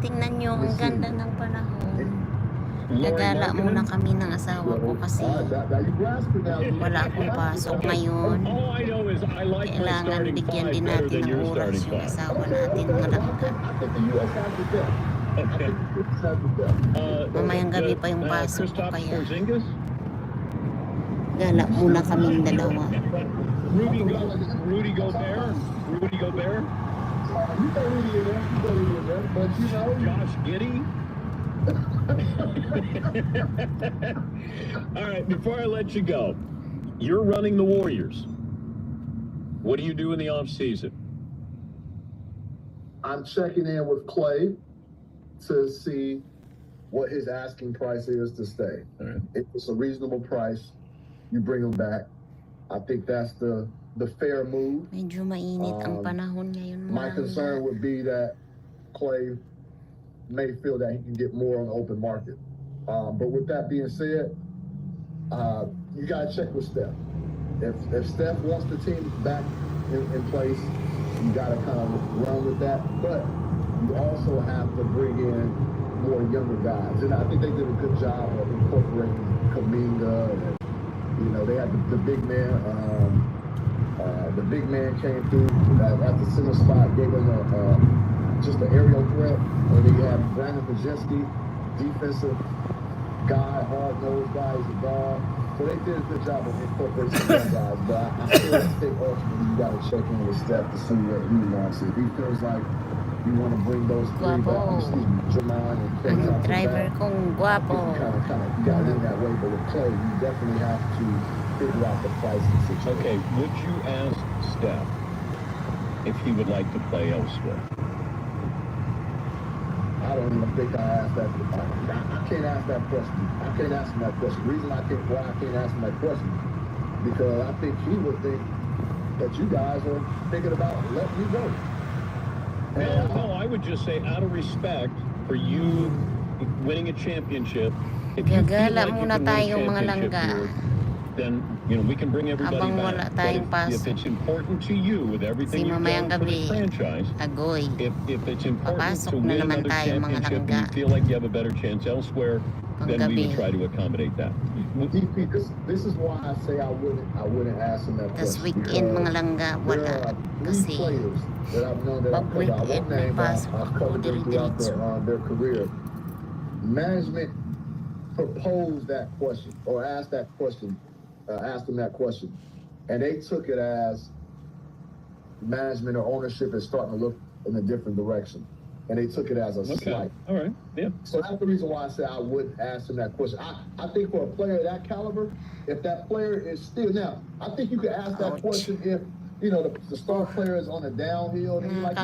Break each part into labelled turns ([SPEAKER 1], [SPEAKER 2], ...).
[SPEAKER 1] tingnan nyo, ang ganda ng panahon. Gagala muna kami ng asawa ko kasi wala akong pasok ngayon. Kailangan bigyan din natin ng oras yung asawa natin malangga. Mamayang gabi pa yung pasok ko kaya gala muna kaming dalawa.
[SPEAKER 2] Rudy Gobert. Josh Giddey. All right, before I let you go, you're running the Warriors. What do you do in the off season?
[SPEAKER 3] I'm checking in with Clay to see what his asking price is to stay.
[SPEAKER 2] Right.
[SPEAKER 3] If it's a reasonable price, you bring him back. I think that's the fair move.
[SPEAKER 1] Medyo mainit ang panahon ngayon.
[SPEAKER 3] My concern would be that Clay may feel that he can get more on the open market. But with that being said, you got to check with Steph. If Steph wants the team back in place, you got to kind of run with that. But you also have to bring in more younger guys. And I think they did a good job of incorporating Kuminga. And, they had the big man. The big man came through at the center spot, gave him just an aerial threat. And then you have Brandon Lenczewski, defensive guy, hard-nosed guy, he's a guard. So they did a good job of incorporating some guys. But I still think ultimately you got to check in with Steph to see what he wants. If he feels like you want to bring those three back, Jermaine and Kevin
[SPEAKER 1] ang driver kong guwapo.
[SPEAKER 3] You got it in that way. But with Clay, you definitely have to figure out the pricing situation.
[SPEAKER 2] Okay, would you ask Steph if he would like to play elsewhere?
[SPEAKER 3] I don't even think I asked that. I can't ask that question. I can't ask him that question. The reason why I can't ask him that question because I think he would think that you guys are thinking about letting you go.
[SPEAKER 2] No, I would just say out of respect for you winning a championship. If you feel like you can win a championship here, then we can bring everybody back. But if it's important to you with everything you've done for the franchise, if it's important to win another championship and you feel like you have a better chance elsewhere, then we would try to accommodate that.
[SPEAKER 3] This is why I say I wouldn't ask him that question.
[SPEAKER 1] Tas weekend mga langga wala kasi pag-weekend may pasok ako diri-diretso.
[SPEAKER 3] Their career. Management proposed that question or asked that question. Asked them that question, and they took it as management or ownership is starting to look in a different direction, and they took it as a slight.
[SPEAKER 2] All right, yeah.
[SPEAKER 3] So that's the reason why I say I wouldn't ask them that question. I think for a player of that caliber, if that player is still now, I think you could ask that question if the star player is on a downhill and he's like,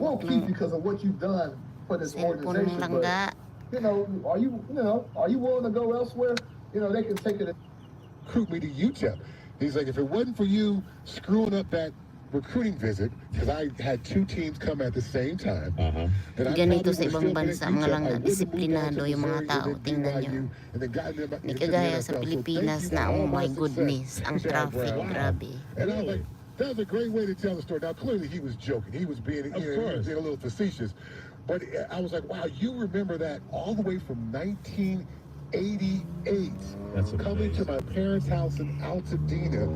[SPEAKER 3] we'll keep you because of what you've done for this organization. But are you willing to go elsewhere? They can take it.
[SPEAKER 4] Recruit me to UTEP. He's like, if it wasn't for you screwing up that recruiting visit, because I had two teams come at the same time.
[SPEAKER 1] Ganito sa ibang bansa, mga langga, disiplinado yung mga tao. Tingnan nyo. Hindi kagaya sa Pilipinas na, oh my goodness, ang traffic, grabe.
[SPEAKER 4] And I was like, that was a great way to tell the story. Now, clearly he was joking. He was being, he was being a little facetious. But I was like, wow, you remember that all the way from 1988.
[SPEAKER 2] That's
[SPEAKER 4] coming to my parents' house in Altadena.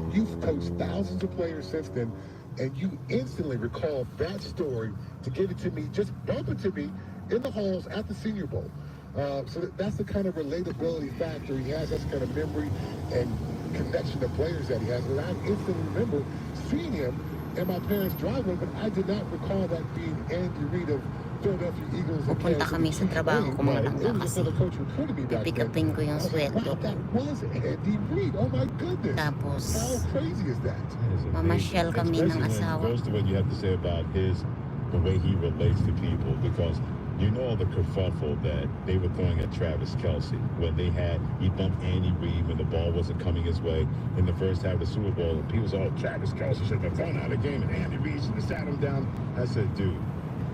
[SPEAKER 4] You've coached thousands of players since then, and you instantly recall that story to give it to me, just bump it to me in the halls at the Senior Bowl. So that's the kind of relatability factor he has. That's the kind of memory and connection to players that he has. And I instantly remember seeing him in my parents' driveway, but I did not recall that being Andy Reid of Philadelphia Eagles.
[SPEAKER 1] Pupunta kami sa trabaho ko mga langga kasi pick-upin ko yung sweldo. Tapos mamasyal kami ng asawa.
[SPEAKER 5] First of all, you have to say about the way he relates to people, because all the kerfuffle that they were throwing at Travis Kelce when he bumped Andy Reid when the ball wasn't coming his way in the first half of the Super Bowl. And people said, Travis Kelce should have thrown out of the game and Andy Reid should have sat him down. I said, dude,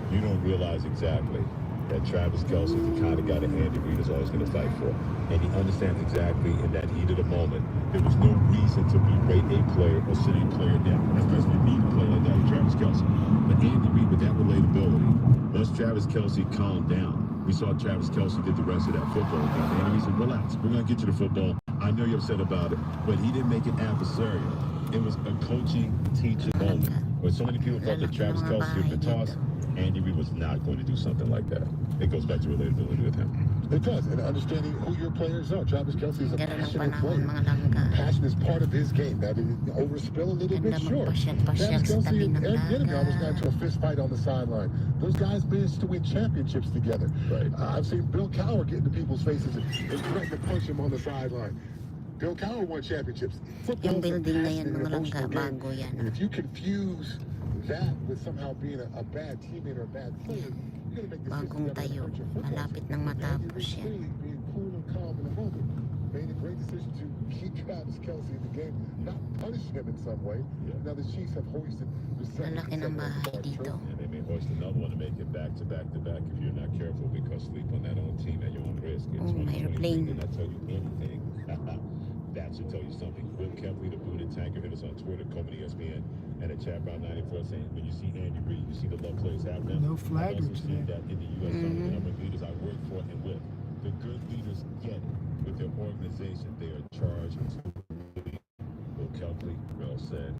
[SPEAKER 5] you don't realize exactly that Travis Kelce is the kind of guy that Andy Reid is always going to fight for. And he understands exactly in that heat of the moment, there was no reason to berate a player or sit a player down, especially need a player like that, Travis Kelce. But Andy Reid, with that relatability, once Travis Kelce calmed down, we saw Travis Kelce did the rest of that football game. Andy Reid said, relax, we're going to get you the football. I know you're upset about it, but he didn't make it adversarial. It was a coaching, teaching moment. Where so many people thought that Travis Kelce had been tossed, Andy Reid was not going to do something like that. It goes back to relatability with him.
[SPEAKER 4] It does, and understanding who your players are. Travis Kelce is a
[SPEAKER 1] Ganda ng
[SPEAKER 4] passionate
[SPEAKER 1] panahon,
[SPEAKER 4] player.
[SPEAKER 1] mga langga.
[SPEAKER 4] Passion is part of his game. Now, did it overspill a little
[SPEAKER 1] Ganda
[SPEAKER 4] bit? Sure.
[SPEAKER 1] magpasyal-pasyal
[SPEAKER 4] Travis
[SPEAKER 1] sa
[SPEAKER 4] Kelce
[SPEAKER 1] tabi
[SPEAKER 4] and
[SPEAKER 1] ng
[SPEAKER 4] Ginnigan was got into
[SPEAKER 1] dagat.
[SPEAKER 4] a fist fight on the sideline. Those guys managed to win championships together.
[SPEAKER 5] Right.
[SPEAKER 4] I've seen Bill Cowher get into people's faces and threaten to punch him on the sideline. Bill Cowher won championships.
[SPEAKER 1] Yung
[SPEAKER 4] Football's a
[SPEAKER 1] building na yan,
[SPEAKER 4] passionate,
[SPEAKER 1] mga langga,
[SPEAKER 4] emotional game.
[SPEAKER 1] bago yan.
[SPEAKER 4] And if you confuse that with somehow being a bad teammate or a bad player, you're gonna make
[SPEAKER 1] Bagong
[SPEAKER 4] decisions that
[SPEAKER 1] tayo.
[SPEAKER 4] hurt your football
[SPEAKER 1] Malapit
[SPEAKER 4] team.
[SPEAKER 1] nang matapos
[SPEAKER 4] Andy Reid
[SPEAKER 1] yan.
[SPEAKER 4] clearly being cool and calm in the moment made a great decision to keep Travis Kelce in the game, not punish him in some way.
[SPEAKER 5] Yeah.
[SPEAKER 4] Now the Chiefs have hoisted the second
[SPEAKER 1] Lalaki ng bahay
[SPEAKER 4] consecutive
[SPEAKER 1] dito.
[SPEAKER 4] trophy.
[SPEAKER 5] And they may hoist another one to make it back to back to back if you're not careful, because sleep on that own team at your own risk. In
[SPEAKER 1] Oh, my
[SPEAKER 5] 2023
[SPEAKER 1] airplane.
[SPEAKER 5] did not tell you anything. That should tell you something. Will Kempley, the booted tanker, hit us on Twitter, Coleman ESPN, and at Chat Brown 94 saying, when you see Andy Reid, you see the love players have them.
[SPEAKER 6] No flagger
[SPEAKER 5] I've also seen
[SPEAKER 6] today.
[SPEAKER 5] that in the U.S. Some of the number of leaders I work for and with. The good leaders get it. With their organization, they are charged to lead. Will Kempley, well said.